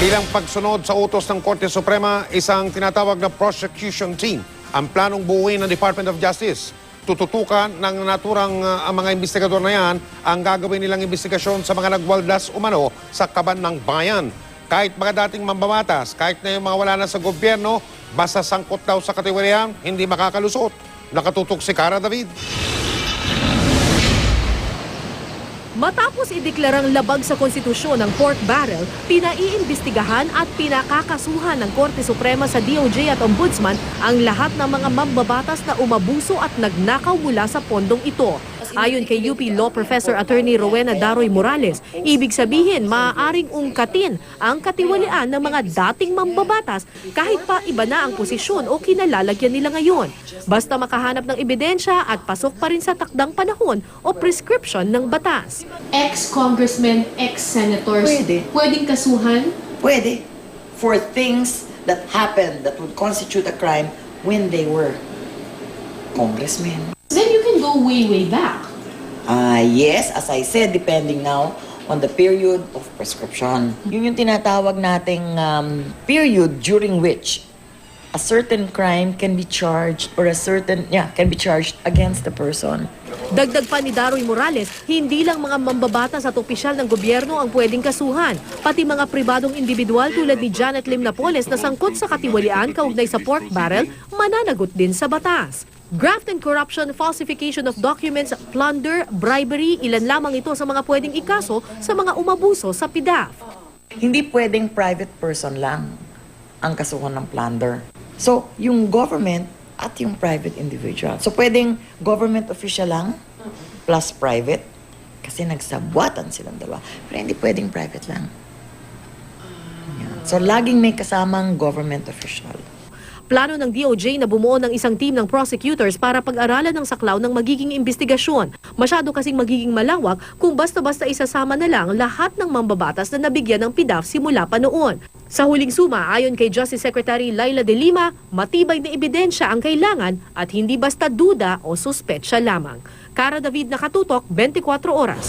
Bilang pagsunod sa utos ng Korte Suprema, isang tinatawag na prosecution team ang planong buuin ng Department of Justice. Tututukan ng naturang ang mga investigador na yan ang gagawin nilang investigasyon sa mga nagwaldas umano sa kaban ng bayan. Kahit mga dating mambabatas, kahit na yung mga wala na sa gobyerno, basta sangkot daw sa katiwalian, hindi makakalusot. Nakatutok si Cara David. Matapos ideklarang labag sa konstitusyon ng pork barrel, pinaiimbestigahan at pinakakasuhan ng Korte Suprema sa DOJ at Ombudsman ang lahat ng mga mambabatas na umabuso at nagnakaw mula sa pondong ito. Ayon kay UP Law Professor Attorney Rowena Daroy Morales, ibig sabihin maaaring ungkatin ang katiwalian ng mga dating mambabatas kahit pa iba na ang posisyon o kinalalagyan nila ngayon. Basta makahanap ng ebidensya at pasok pa rin sa takdang panahon o prescription ng batas. Ex-congressmen, ex-senators, pwedeng kasuhan? Pwede. For things that happened that would constitute a crime when they were congressmen. Then you can go way, way back. Yes, as I said, depending now on the period of prescription. Yun yung tinatawag nating period during which a certain crime can be charged or can be charged against the person. Dagdag pa ni Daroy Morales, hindi lang mga mambabatas at opisyal ng gobyerno ang pwedeng kasuhan. Pati mga pribadong individual tulad ni Janet Lim Napoles na sangkot sa katiwalian kaugnay sa pork barrel, mananagot din sa batas. Graft and corruption, falsification of documents, plunder, bribery, ilan lamang ito sa mga pwedeng ikaso sa mga umabuso sa PDAF. Hindi pwedeng private person lang ang kasuhan ng plunder. So, yung government at yung private individual. So, pwedeng government official lang plus private kasi nagsabwatan silang dalawa. Pero hindi pwedeng private lang. Yan. So, laging may kasamang government official. Plano ng DOJ na bumuo ng isang team ng prosecutors para pag-aralan ng saklaw ng magiging investigasyon. Masyado kasing magiging malawak kung basta-basta isasama na lang lahat ng mambabatas na nabigyan ng PDAF simula pa noon. Sa huling suma, ayon kay Justice Secretary Laila De Lima, matibay na ebidensya ang kailangan at hindi basta duda o suspetsya lamang. Cara David, Nakatutok, 24 Oras.